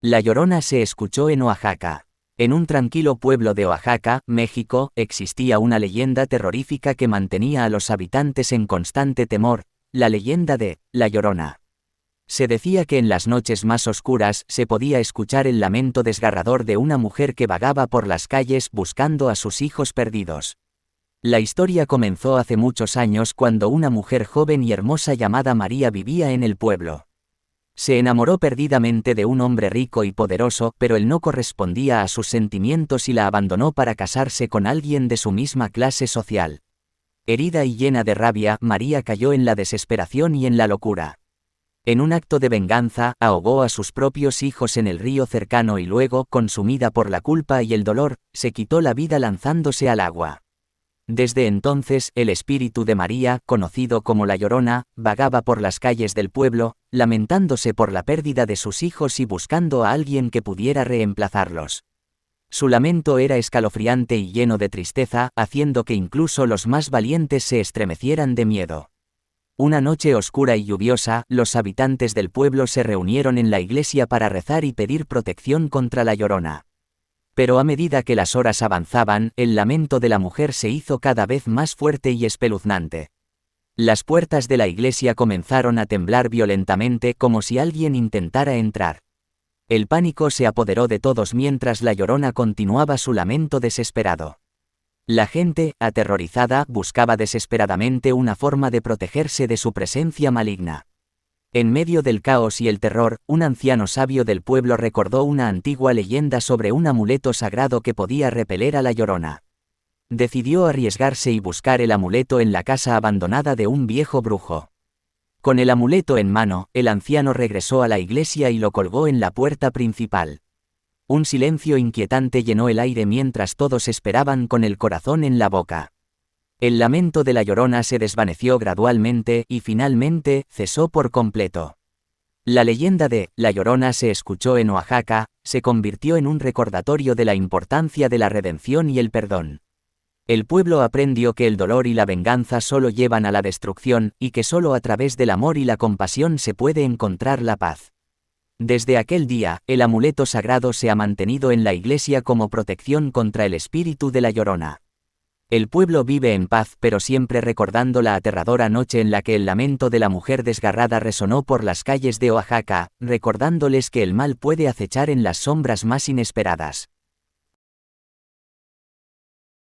La Llorona se escuchó en Oaxaca. En un tranquilo pueblo de Oaxaca, México, existía una leyenda terrorífica que mantenía a los habitantes en constante temor, la leyenda de La Llorona. Se decía que en las noches más oscuras se podía escuchar el lamento desgarrador de una mujer que vagaba por las calles buscando a sus hijos perdidos. La historia comenzó hace muchos años cuando una mujer joven y hermosa llamada María vivía en el pueblo. Se enamoró perdidamente de un hombre rico y poderoso, pero él no correspondía a sus sentimientos y la abandonó para casarse con alguien de su misma clase social. Herida y llena de rabia, María cayó en la desesperación y en la locura. En un acto de venganza, ahogó a sus propios hijos en el río cercano y luego, consumida por la culpa y el dolor, se quitó la vida lanzándose al agua. Desde entonces, el espíritu de María, conocido como La Llorona, vagaba por las calles del pueblo, lamentándose por la pérdida de sus hijos y buscando a alguien que pudiera reemplazarlos. Su lamento era escalofriante y lleno de tristeza, haciendo que incluso los más valientes se estremecieran de miedo. Una noche oscura y lluviosa, los habitantes del pueblo se reunieron en la iglesia para rezar y pedir protección contra La Llorona. Pero a medida que las horas avanzaban, el lamento de la mujer se hizo cada vez más fuerte y espeluznante. Las puertas de la iglesia comenzaron a temblar violentamente como si alguien intentara entrar. El pánico se apoderó de todos mientras La Llorona continuaba su lamento desesperado. La gente, aterrorizada, buscaba desesperadamente una forma de protegerse de su presencia maligna. En medio del caos y el terror, un anciano sabio del pueblo recordó una antigua leyenda sobre un amuleto sagrado que podía repeler a La Llorona. Decidió arriesgarse y buscar el amuleto en la casa abandonada de un viejo brujo. Con el amuleto en mano, el anciano regresó a la iglesia y lo colgó en la puerta principal. Un silencio inquietante llenó el aire mientras todos esperaban con el corazón en la boca. El lamento de La Llorona se desvaneció gradualmente y finalmente cesó por completo. La leyenda de La Llorona se escuchó en Oaxaca, se convirtió en un recordatorio de la importancia de la redención y el perdón. El pueblo aprendió que el dolor y la venganza solo llevan a la destrucción, y que solo a través del amor y la compasión se puede encontrar la paz. Desde aquel día, el amuleto sagrado se ha mantenido en la iglesia como protección contra el espíritu de La Llorona. El pueblo vive en paz, pero siempre recordando la aterradora noche en la que el lamento de la mujer desgarrada resonó por las calles de Oaxaca, recordándoles que el mal puede acechar en las sombras más inesperadas.